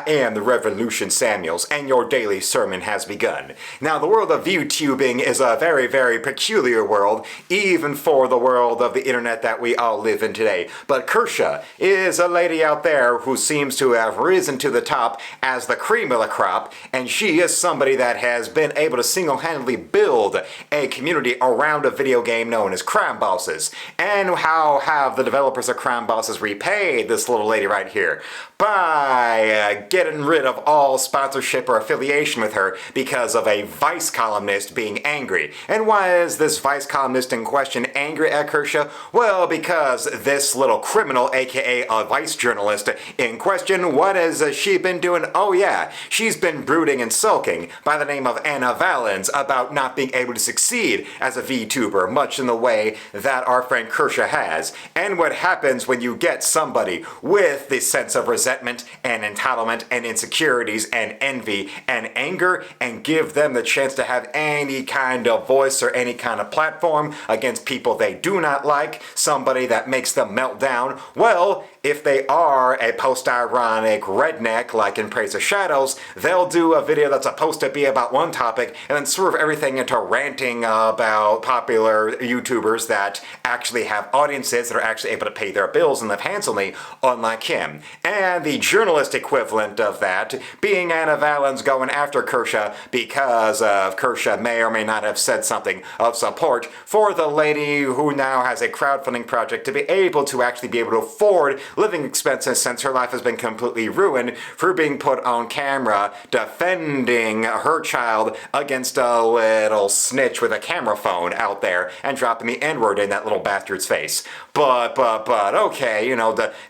am the Revolution Samuels, and your daily sermon has begun. Now, the world of ViewTubing is a very, very peculiar world, even for the world of the internet that we all live in today. But Kirsche is a lady out there who seems to have risen to the top as the cream of the crop, and she is somebody that has been able to single-handedly build a community around a video game known as Crime Bosses. And how have the developers of Crime Bosses repaid this little lady right here? By getting rid of all sponsorship or affiliation with her because of a Vice columnist being angry. And why is this Vice columnist in question angry at Kirsche? Well, because this little criminal, aka a Vice journalist in question, what has she been doing? Oh yeah, she's been brooding and sulking by the name of Anna Valens about not being able to succeed as a VTuber, much in the way that our friend Kirsche has. And what happens when you get somebody with this sense of resentment and entitlement and insecurities and envy and anger, and give them the chance to have any kind of voice or any kind of platform against people they do not like, somebody that makes them melt down? Well, if they are a post-ironic redneck like in Praise of Shadows, they'll do a video that's supposed to be about one topic and then swerve everything into ranting about popular YouTubers that actually have audiences that are actually able to pay their bills and live handsomely, unlike him. And the journalist equivalent of that being Anna Valens going after Kirsche because Kirsche may or may not have said something of support for the lady who now has a crowdfunding project to be able to actually be able to afford living expenses since her life has been completely ruined for being put on camera defending her child against a little snitch with a camera phone out there and dropping the N-word in that little bastard's face. But, okay,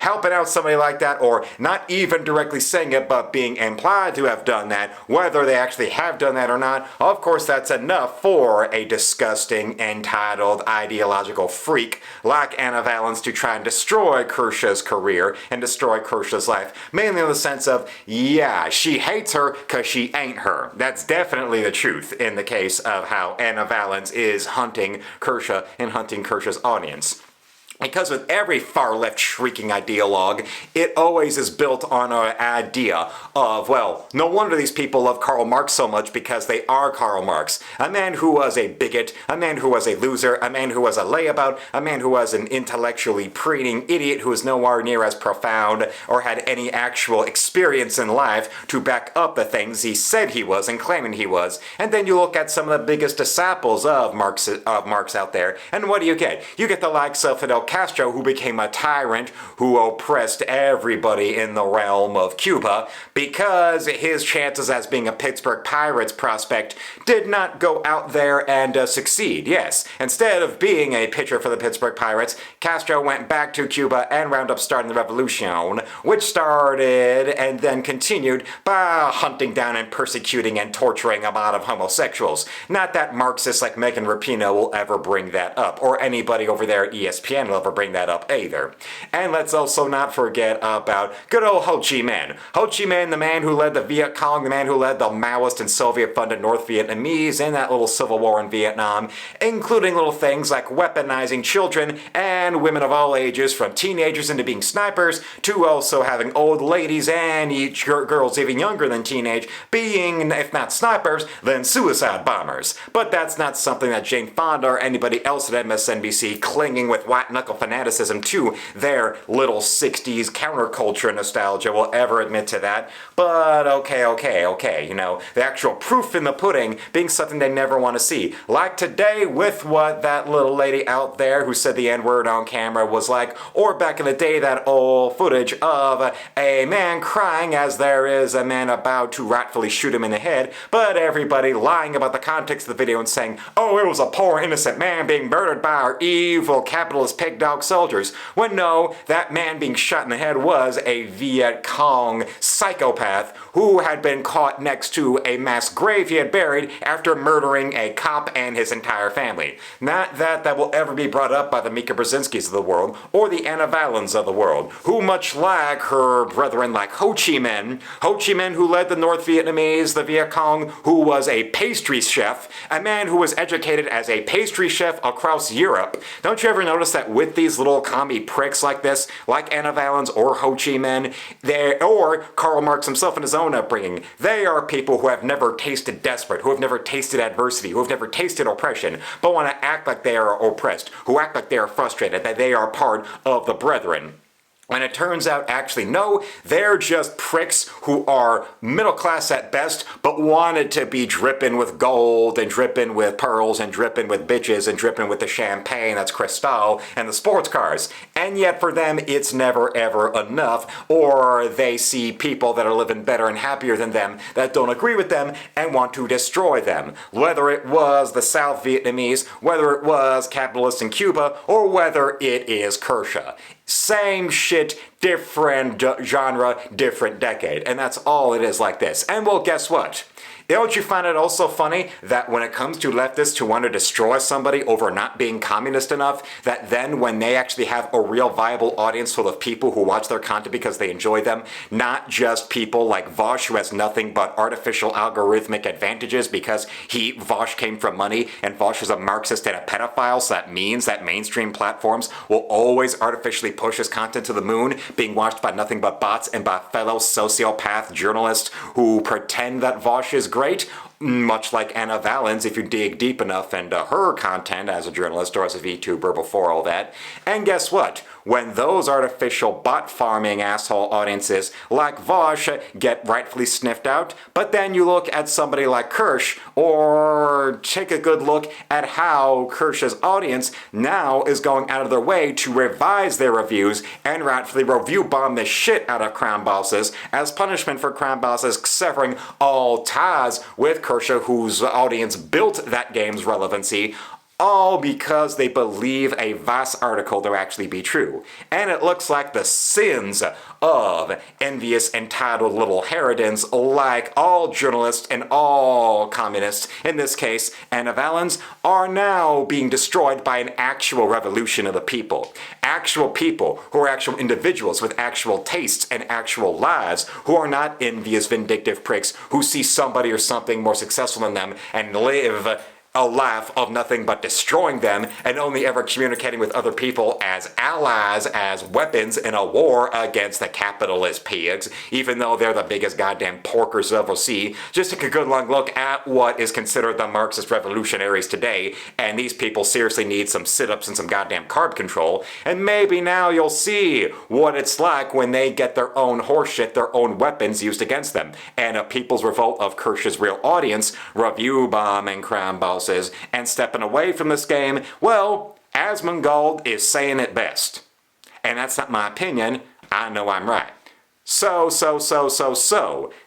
helping out somebody like that, or not even directly saying it, but being implied to have done that, whether they actually have done that or not, of course that's enough for a disgusting, entitled, ideological freak like Anna Valens to try and destroy Kirsche's career and destroy Kirsche's life, mainly in the sense of, yeah, she hates her because she ain't her. That's definitely the truth in the case of how Anna Valens is hunting Kirsche and hunting Kirsche's audience. Because with every far-left shrieking ideologue, it always is built on an idea of, well, no wonder these people love Karl Marx so much because they are Karl Marx. A man who was a bigot, a man who was a loser, a man who was a layabout, a man who was an intellectually preening idiot who was nowhere near as profound or had any actual experience in life to back up the things he said he was and claiming he was. And then you look at some of the biggest disciples of Marx out there, and what do you get? You get the likes of Fidel Castro, who became a tyrant who oppressed everybody in the realm of Cuba because his chances as being a Pittsburgh Pirates prospect did not go out there and succeed. Yes, instead of being a pitcher for the Pittsburgh Pirates, Castro went back to Cuba and wound up starting the revolution, which started and then continued by hunting down and persecuting and torturing a lot of homosexuals. Not that Marxists like Megan Rapinoe will ever bring that up, or anybody over there at ESPN will ever bring that up either. And let's also not forget about good old Ho Chi Minh. Ho Chi Minh, the man who led the Viet Cong, the man who led the Maoist and Soviet-funded North Vietnamese in that little civil war in Vietnam, including little things like weaponizing children and women of all ages, from teenagers into being snipers, to also having old ladies and girls even younger than teenage being, if not snipers, then suicide bombers. But that's not something that Jane Fonda or anybody else at MSNBC clinging with white-knuckle fanaticism to their little 60s counterculture nostalgia will ever admit to that. But okay, the actual proof in the pudding being something they never want to see. Like today with what that little lady out there who said the N-word on camera was like, or back in the day that old footage of a man crying as there is a man about to rightfully shoot him in the head, but everybody lying about the context of the video and saying, oh, it was a poor innocent man being murdered by our evil capitalist pig dog soldiers, when no, that man being shot in the head was a Viet Cong psychopath who had been caught next to a mass grave he had buried after murdering a cop and his entire family. Not that will ever be brought up by the Mika Brzezinskis of the world or the Anna Valens of the world, who much like her brethren like Ho Chi Minh who led the North Vietnamese, the Viet Cong, who was a pastry chef, a man who was educated as a pastry chef across Europe. Don't you ever notice that with with these little commie pricks like this, like Anna Valens or Ho Chi Minh, or Karl Marx himself in his own upbringing, they are people who have never tasted desperate, who have never tasted adversity, who have never tasted oppression, but want to act like they are oppressed, who act like they are frustrated, that they are part of the brethren. And it turns out, actually, no, they're just pricks who are middle class at best, but wanted to be dripping with gold and dripping with pearls and dripping with bitches and dripping with the champagne that's Cristal and the sports cars. And yet for them, it's never ever enough, or they see people that are living better and happier than them that don't agree with them and want to destroy them. Whether it was the South Vietnamese, whether it was capitalists in Cuba, or whether it is Kirsche. Same shit, different genre, different decade. And that's all it is like this. And well, guess what? Don't you find it also funny that when it comes to leftists who want to destroy somebody over not being communist enough, that then when they actually have a real viable audience full of people who watch their content because they enjoy them, not just people like Vosh who has nothing but artificial algorithmic advantages because Vosh came from money and Vosh is a Marxist and a pedophile, so that means that mainstream platforms will always artificially push his content to the moon, being watched by nothing but bots and by fellow sociopath journalists who pretend that Vosh is great, much like Anna Valens if you dig deep enough into her content as a journalist or as a VTuber before all that. And guess what? When those artificial bot farming asshole audiences like Vosh get rightfully sniffed out, but then you look at somebody like Kirsche, or take a good look at how Kirsche's audience now is going out of their way to revise their reviews and rightfully review bomb the shit out of crime bosses as punishment for crime bosses severing all ties with Kirsche, whose audience built that game's relevancy, all because they believe a Vice article to actually be true. And it looks like the sins of envious, entitled little harridans, like all journalists and all communists, in this case Anna Valens, are now being destroyed by an actual revolution of the people. Actual people who are actual individuals with actual tastes and actual lives, who are not envious, vindictive pricks who see somebody or something more successful than them and live a life of nothing but destroying them and only ever communicating with other people as allies, as weapons in a war against the capitalist pigs, even though they're the biggest goddamn porkers you'll ever see. Just take a good long look at what is considered the Marxist revolutionaries today, and these people seriously need some sit-ups and some goddamn carb control, and maybe now you'll see what it's like when they get their own horseshit, their own weapons used against them, and a people's revolt of Kirsche's real audience, review bombing crime bosses, and stepping away from this game. Well, Asmongold is saying it best. And that's not my opinion. I know I'm right. So,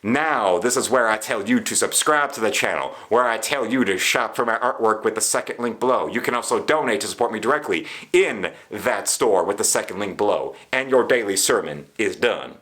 now this is where I tell you to subscribe to the channel, where I tell you to shop for my artwork with the second link below. You can also donate to support me directly in that store with the second link below. And your daily sermon is done.